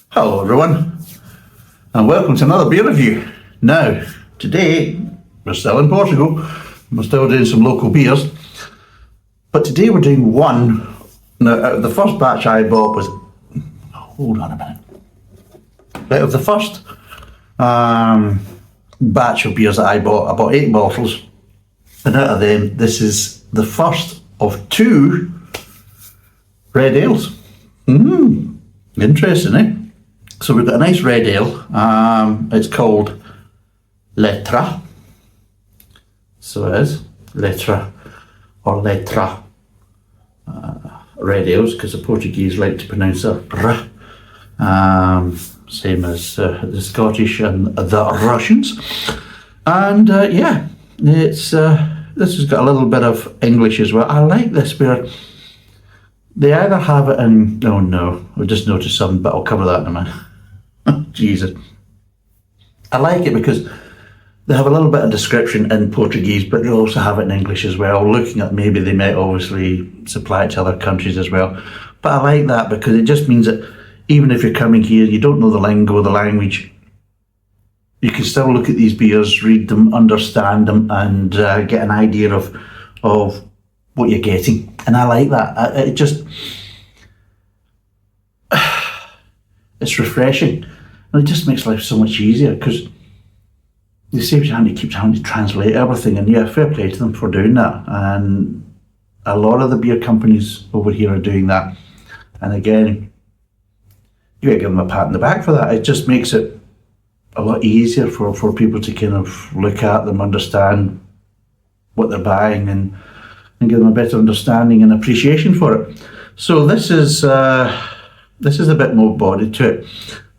Hello everyone, and welcome to another beer review. Now, today, we're still in Portugal, we're still doing some local beers, but today we're doing one. Now, the first batch I bought was, hold on a minute, out of the first batch of beers that I bought 8 bottles, and out of them, this is the first of 2 red ales. Interesting, eh? So we've got a nice red ale. It's called Letra. So it is Letra or Letra red ales, because the Portuguese like to pronounce it r. Same as the Scottish and the Russians. And yeah, it's this has got a little bit of English as well. I like this where they either have it in, oh no, I just noticed something, but I'll cover that in a minute. Jesus. I like it because they have a little bit of description in Portuguese, but they also have it in English as well, looking at maybe they might obviously supply it to other countries as well. But I like that because it just means that even if you're coming here, you don't know the lingo, the language, you can still look at these beers, read them, understand them, and get an idea of what you're getting. And I like that. It just, it's refreshing, and it just makes life so much easier because they save you having to translate everything. And yeah, fair play to them for doing that. And a lot of the beer companies over here are doing that. And again, you gotta give them a pat on the back for that. It just makes it a lot easier for people to kind of look at them, understand what they're buying, and give them a better understanding and appreciation for it. So this is a bit more body to it.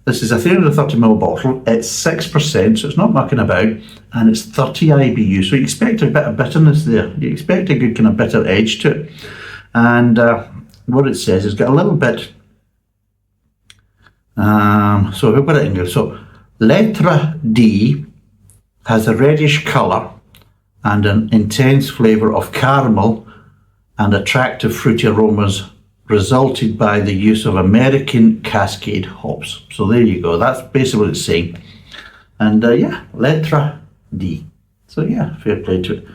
This is a 330ml bottle. It's 6%, so it's not mucking about, and it's 30 IBU. So you expect a bit of bitterness there. You expect a good kind of bitter edge to it. And what it says is got a little bit. So we'll put it in here. So Letra D has a reddish colour and an intense flavour of caramel and attractive fruity aromas, resulted by the use of American Cascade hops. So there you go, that's basically what it's saying. And yeah, Letra D. So yeah, fair play to it.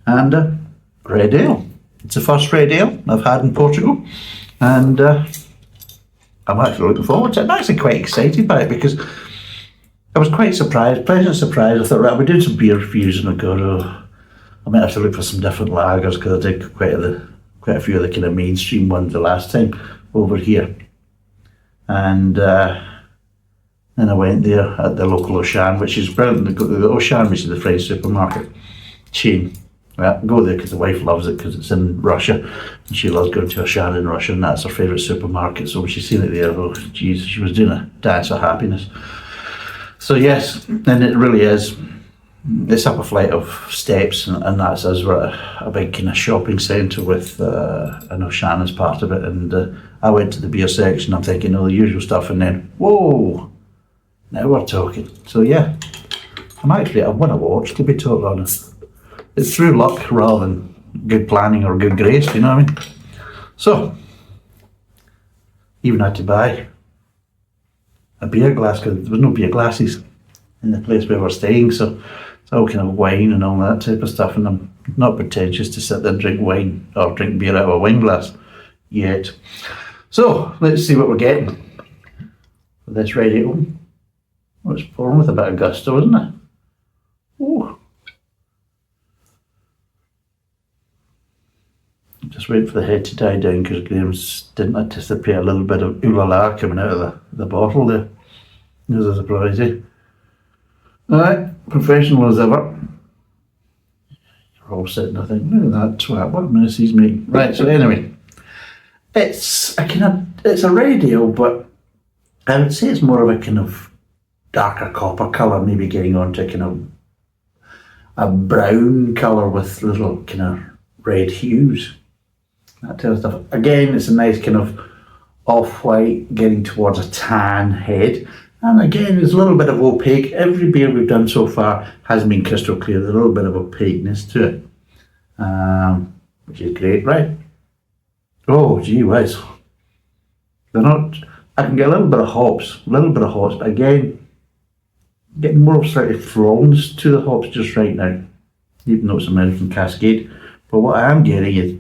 And red ale. It's the first red ale I've had in Portugal, and I'm actually looking forward to it. I'm actually quite excited by it because I was quite surprised, pleasant surprise. I thought, right, we're doing some beer reviews, and I go, oh, I might have to look for some different lagers because I did quite a few of the kind of mainstream ones the last time over here. And then I went there at the local Auchan, which is brilliant. The Auchan, which is the French supermarket chain. Well, go there because the wife loves it because it's in Russia, and she loves going to Auchan in Russia, and that's her favourite supermarket. So when she's seen it there, oh geez, she was doing a dance of happiness. So yes, and it really is. It's up a flight of steps, and that's us. We're at a big kind of shopping centre with an Auchan as part of it. And I went to the beer section. I'm thinking all the usual stuff, and then whoa, now we're talking. So yeah, I won a watch, to be totally honest. It's through luck rather than good planning or good grace. You know what I mean? So even had to buy a beer glass because there was no beer glasses in the place where we're staying. So it's all kind of wine and all that type of stuff, and I'm not pretentious to sit there and drink wine or drink beer out of a wine glass yet. So let's see what we're getting for this red ale. Oh, it's pouring with a bit of gusto, isn't it? Oh. Just wait for the head to die down because Graham didn't anticipate a little bit of ooh la la coming out of the bottle there. There's a surprise, eh? Alright, professional as ever. You're all sitting, I think, look at that twat, what a mess he's making. Right, so anyway, it's a red ale, but I would say it's more of a kind of darker copper colour, maybe getting on to kind of a brown colour with little kind of red hues. That type of stuff. Again, it's a nice kind of off-white, getting towards a tan head. And again, there's a little bit of opaque. Every beer we've done so far hasn't been crystal clear. There's a little bit of opaqueness to it, which is great, right? Oh, gee whiz. They're not, I can get a little bit of hops, but again, getting more slightly flowness to the hops just right now, even though it's American Cascade. But what I am getting is,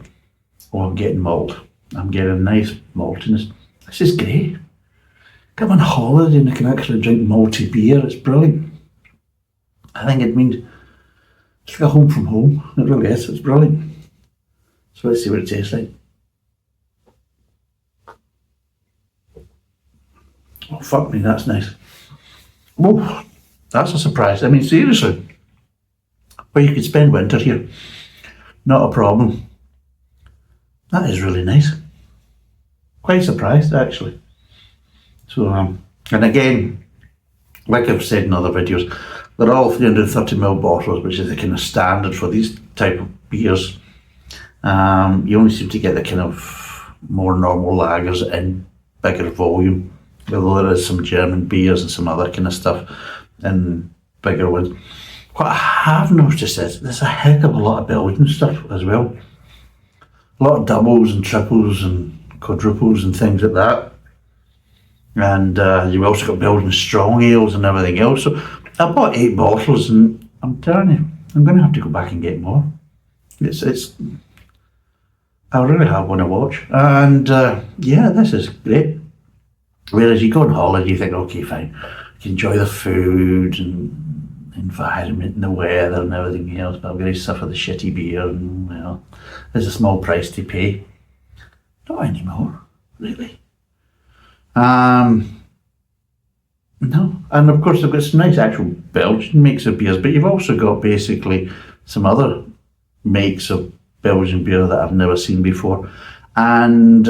I'm getting malt. I'm getting nice maltiness. This is great. Come on holiday and I can actually drink malty beer. It's brilliant. I think it means it's like a home from home. It really is. It's brilliant. So let's see what it tastes like. Oh, fuck me, that's nice. Oh, that's a surprise. I mean, seriously. Well, you could spend winter here. Not a problem. That is really nice. Quite surprised, actually. So, and again, like I've said in other videos, they're all 330ml bottles, which is the kind of standard for these type of beers. You only seem to get the kind of more normal lagers in bigger volume, although there is some German beers and some other kind of stuff in bigger ones. What I have noticed is there's a heck of a lot of Belgian stuff as well. A lot of doubles and triples and quadruples and things like that. And you've also got Belgian strong ales and everything else. So I bought 8 bottles and I'm telling you, I'm going to have to go back and get more. It's I really have one to watch. And yeah, this is great. Whereas you go on holiday, you think, okay, fine, you can enjoy the food and environment and the weather and everything else, but I'm going to suffer the shitty beer and, well, there's a small price to pay. Not anymore, really. No, and of course they've got some nice actual Belgian makes of beers, but you've also got basically some other makes of Belgian beer that I've never seen before. And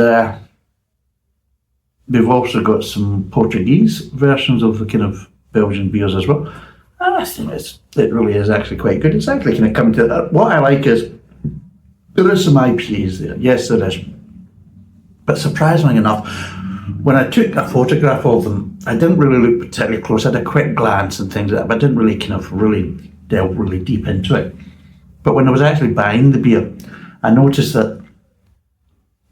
we've also got some Portuguese versions of the kind of Belgian beers as well. And I think it really is actually quite good. It's actually kind of coming to that. What I like is there is some IPAs there. Yes, there is. But surprisingly enough, when I took a photograph of them, I didn't really look particularly close. I had a quick glance and things like that, but I didn't really kind of really delve really deep into it. But when I was actually buying the beer, I noticed that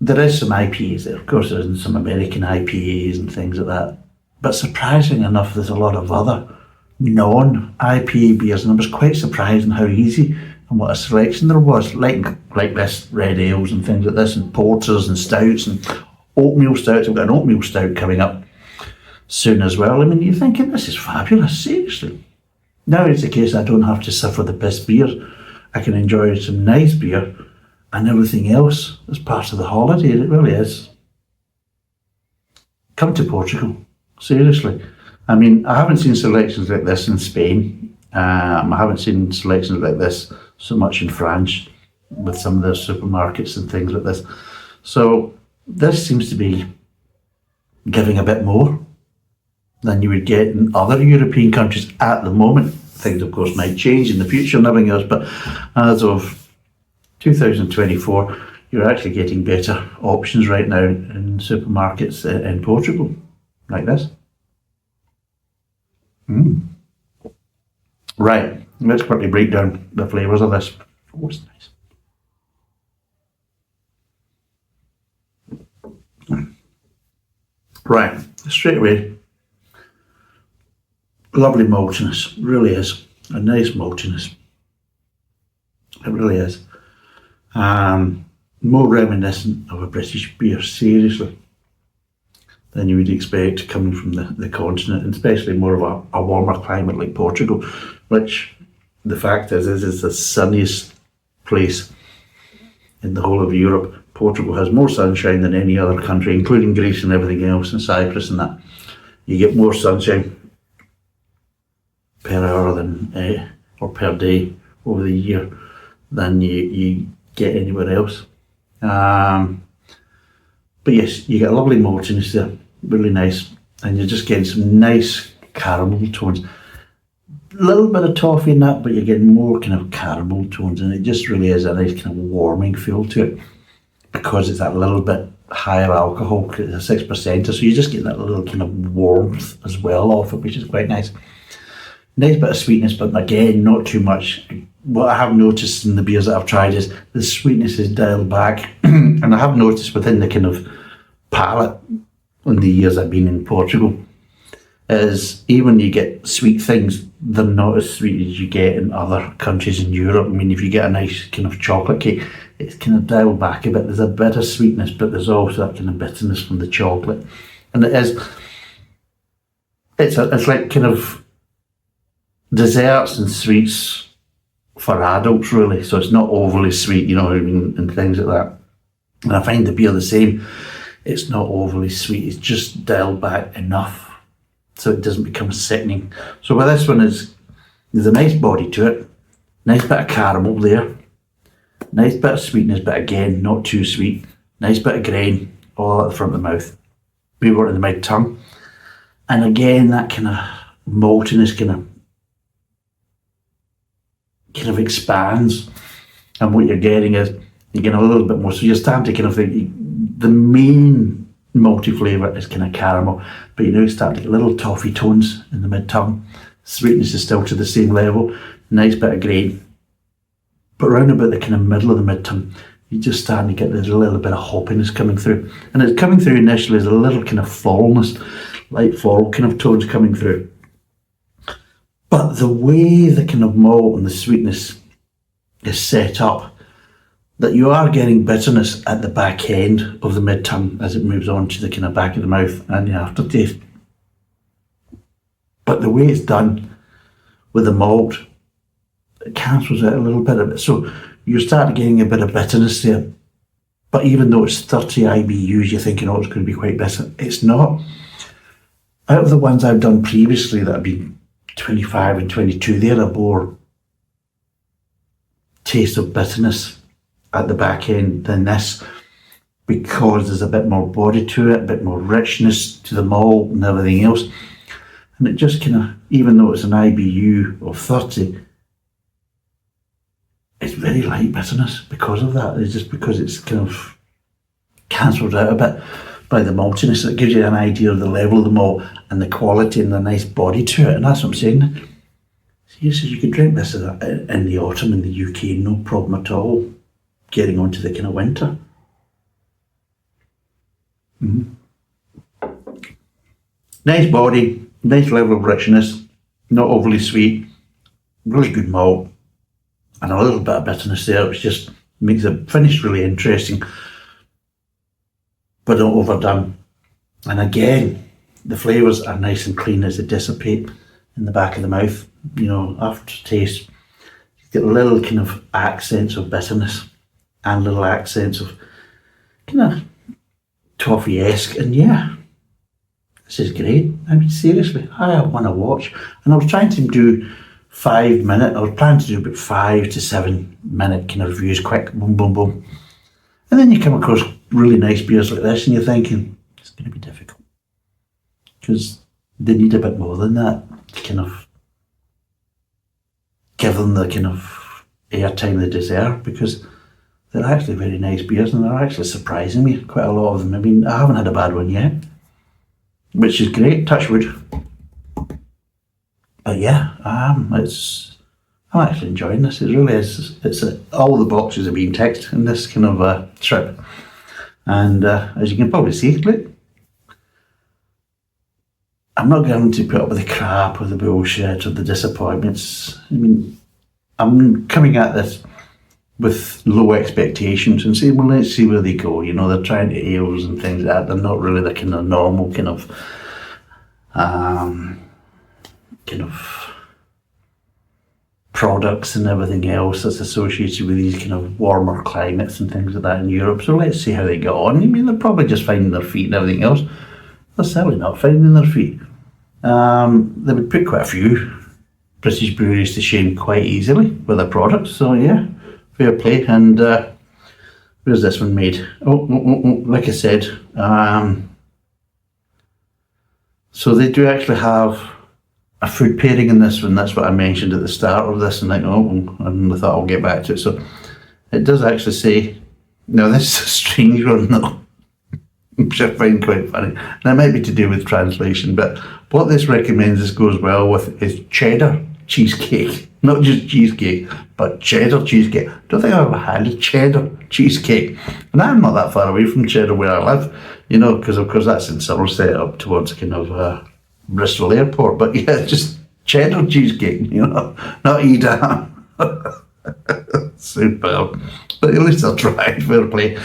there is some IPAs there. Of course, there isn't some American IPAs and things like that. But surprisingly enough, there's a lot of other non-IPA beers, and I was quite surprised in how easy and what a selection there was, like this red ales and things like this, and porters and stouts and oatmeal stouts. We've got an oatmeal stout coming up soon as well. I mean, you're thinking, this is fabulous, seriously. Now it's the case I don't have to suffer the best beer. I can enjoy some nice beer and everything else as part of the holiday. It really is. Come to Portugal, seriously. I mean, I haven't seen selections like this in Spain. I haven't seen selections like this so much in France with some of their supermarkets and things like this. So this seems to be giving a bit more than you would get in other European countries at the moment. Things, of course, might change in the future and everything else, but as of 2024, you're actually getting better options right now in supermarkets in Portugal, like this. Right, let's quickly break down the flavours of this. Oh, it's nice. Right, straight away, lovely maltiness, really is. A nice maltiness. It really is. More reminiscent of a British beer, seriously, than you would expect coming from the continent, and especially more of a warmer climate like Portugal, which the fact is the sunniest place in the whole of Europe. Portugal has more sunshine than any other country, including Greece and everything else, and Cyprus and that. You get more sunshine per hour than or per day over the year than you get anywhere else. But yes, you get a lovely maltiness there, really nice, and you're just getting some nice caramel tones. A little bit of toffee in that, but you're getting more kind of caramel tones, and it just really is a nice kind of warming feel to it because it's that little bit higher alcohol, it's a 6%, so you just get that little kind of warmth as well off it, which is quite nice. Nice bit of sweetness, but again, not too much. What I have noticed in the beers that I've tried is the sweetness is dialed back, and I have noticed within the kind of palate in the years I've been in Portugal is even when you get sweet things, they're not as sweet as you get in other countries in Europe. I mean, if you get a nice kind of chocolate cake, it's kind of dialed back a bit. There's a bit of sweetness, but there's also that kind of bitterness from the chocolate. And it's like kind of desserts and sweets for adults, really. So it's not overly sweet, you know, and things like that. And I find the beer the same. It's not overly sweet. It's just dialed back enough so it doesn't become sickening. So with this one there's a nice body to it, nice bit of caramel there, nice bit of sweetness, but again, not too sweet, nice bit of grain, all at the front of the mouth. We want it in the mid-tongue. And again, that kind of maltiness kind of expands. And what you're getting is, you're getting a little bit more, so you're starting to kind of think, the main malty flavour is kind of caramel, but you now start to get little toffee tones in the mid-tongue. Sweetness is still to the same level, nice bit of grain. But round about the kind of middle of the mid-tongue, you're just starting to get this little bit of hoppiness coming through. And it's coming through initially as a little kind of floralness, light floral kind of tones coming through. But the way the kind of malt and the sweetness is set up, that you are getting bitterness at the back end of the mid-tongue as it moves on to the kind of back of the mouth and the aftertaste. But the way it's done with the malt, it cancels out a little bit of it. So you start getting a bit of bitterness there. But even though it's 30 IBUs, you're thinking, oh, it's going to be quite bitter. It's not. Out of the ones I've done previously that have been 25 and 22, they're a more taste of bitterness at the back end than this, because there's a bit more body to it, a bit more richness to the malt and everything else. And it just kind of, even though it's an IBU of 30, it's very light bitterness because of that. It's just because it's kind of cancelled out a bit by the maltiness. It gives you an idea of the level of the malt and the quality and the nice body to it. And that's what I'm saying. So he says you could drink this in the autumn in the UK, no problem at all, getting onto the kind of winter. Nice body, nice level of richness, not overly sweet, really good malt, and a little bit of bitterness there, which just makes the finish really interesting, but not overdone. And again, the flavours are nice and clean as they dissipate in the back of the mouth. You know, aftertaste, you get little kind of accents of bitterness and little accents of kind of toffee-esque, and yeah, this is great. I mean, seriously, I want to watch. And I was trying to do 5 minute, I was planning to do about 5 to 7 minute kind of reviews, quick, boom, boom, boom. And then you come across really nice beers like this and you're thinking, it's going to be difficult. Because they need a bit more than that to kind of give them the kind of airtime they deserve, because they're actually very nice beers and they're actually surprising me, quite a lot of them. I mean, I haven't had a bad one yet, which is great, touch wood. But yeah, I'm actually enjoying this. It really is. All the boxes are being ticked in this kind of trip. And as you can probably see, look, I'm not going to put up with the crap or the bullshit or the disappointments. I mean, I'm coming at this with low expectations and say, well, let's see where they go. You know, they're trying to ales and things like that. They're not really the kind of normal kind of products and everything else that's associated with these kind of warmer climates and things like that in Europe. So let's see how they go on. I mean, they're probably just finding their feet and everything else. They're certainly not finding their feet. They would put quite a few British breweries to shame quite easily with their products. So yeah, fair play. And where's this one made? Oh, like I said, so they do actually have a food pairing in this one. That's what I mentioned at the start of this, and and I thought I'll get back to it. So it does actually say, now this is a strange one though, which I find quite funny. And it might be to do with translation, but what this recommends this goes well with is cheddar cheesecake. Not just cheesecake, but cheddar cheesecake. Don't think I've ever had cheddar cheesecake. And I'm not that far away from cheddar where I live, because of course that's in Somerset up towards kind of Bristol Airport. But yeah, just cheddar cheesecake, not Edam. Superb. But at least I'll try, fair play.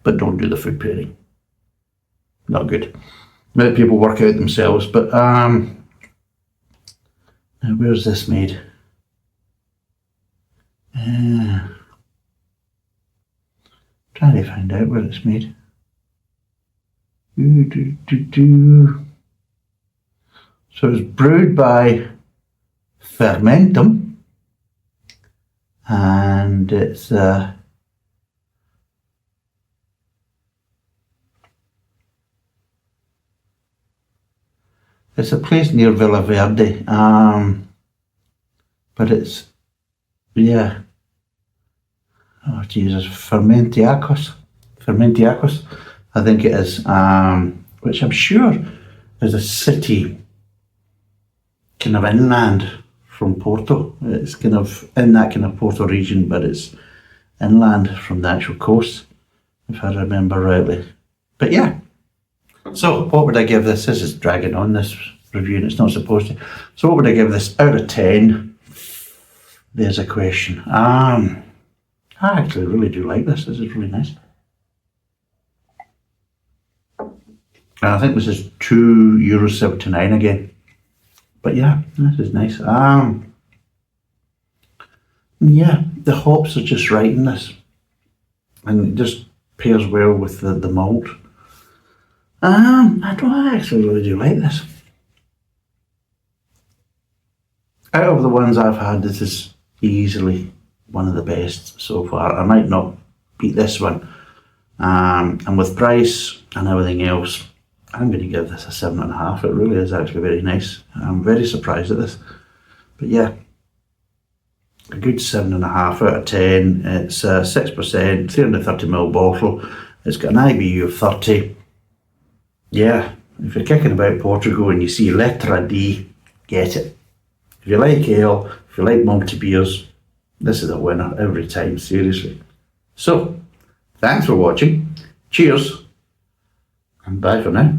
But don't do the food pairing. Not good. Let people work out themselves, but now where's this made? Trying to find out where it's made. So it's brewed by Fermentum, and it's it's a place near Villa Verde, but it's, yeah, oh Jesus, Fermentiacos, I think it is, which I'm sure is a city kind of inland from Porto. It's kind of in that kind of Porto region, but it's inland from the actual coast, if I remember rightly. But yeah. So what would I give this? This is dragging on, this review, and it's not supposed to. So what would I give this out of 10? There's a question. I actually really do like this. This is really nice. And I think this is €2.79 again. But yeah, this is nice. Yeah, the hops are just right in this. And it just pairs well with the malt. I actually really do like this. Out of the ones I've had, this is easily one of the best so far. I might not beat this one. And with price and everything else, I'm going to give this a 7.5. It really is actually very nice. I'm very surprised at this. But yeah, a good 7.5 out of 10. It's 6%, 330ml bottle. It's got an IBU of 30. Yeah, if you're kicking about Portugal and you see Letra D, get it. If you like ale, if you like malty beers, this is a winner every time, seriously. So, thanks for watching. Cheers, and bye for now.